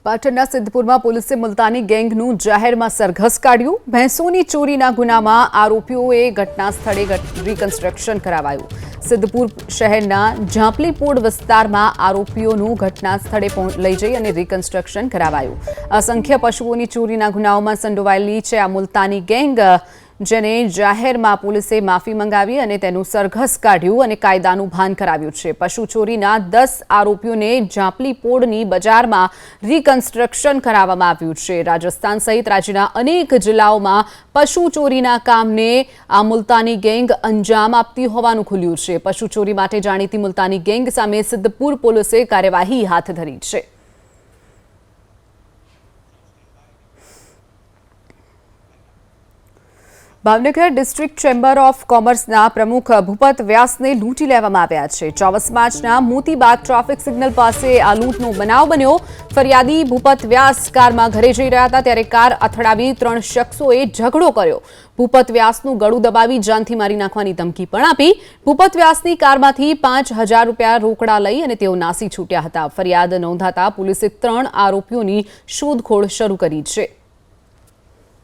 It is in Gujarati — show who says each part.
Speaker 1: પાટણના સિદ્ધપુરમાં પોલીસે મુલતાની ગેંગનું જાહેરમાં સરઘસ કાઢ્યું। ભેંસોની ચોરીના ગુનામાં આરોપીઓએ ઘટના સ્થળે રિકન્સ્ટ્રક્શન કરાવાયું। સિદ્ધપુર શહેરના ઝાંપલીપોડ વિસ્તારમાં આરોપીઓનું ઘટના સ્થળે લઈ જઈ અને રિકન્સ્ટ્રક્શન કરાવાયું। અસંખ્ય પશુઓની ચોરીના ગુનાઓમાં સંડોવાયેલી છે આ મુલતાની ગેંગ, જેને જાહેરમાં પોલીસે માફી મંગાવી અને તેનું સરઘસ કાઢ્યું અને કાયદાનું ભાન કરાવ્યું છે। પશુ ચોરીના 10 આરોપીઓને ઝાંપલીપોડની બજારમાં રિકન્સ્ટ્રક્શન કરાવવામાં આવ્યું છે। રાજસ્થાન સહિત રાજ્યના અનેક જિલ્લાઓમાં પશુ ચોરીના કામને આ મુલતાની ગેંગ અંજામ આપતી હોવાનું ખુલ્યું છે। પશુ ચોરી માટે જાણીતી મુલતાની ગેંગ સામે સિદ્ધપુર પોલીસે કાર્યવાહી હાથ ધરી છે। ભાવનગર ડિસ્ટ્રિક્ટ ચેમ્બર ઓફ કોમર્સના પ્રમુખ ભૂપત વ્યાસને લૂંટી લેવામાં આવ્યા છે। 24 માર્ચના મોતીબાગ ટ્રાફિક સિગ્નલ પાસે આ લૂંટનો બનાવ બન્યો। ફરિયાદી ભૂપત વ્યાસ કારમાં ઘરે જઈ રહ્યા હતા ત્યારે કાર અથડાવી 3 શખ્સોએ ઝઘડો કર્યો। ભૂપત વ્યાસનું ગળું દબાવી જાનથી મારી નાખવાની ધમકી પણ આપી। ભૂપત વ્યાસની કારમાંથી 5000 રૂપિયા રોકડા લઈ અને તેઓ નાસી છૂટ્યા હતા। ફરિયાદ નોંધાતા પોલીસે 3 આરોપીઓની શોધખોળ શરૂ કરી છે।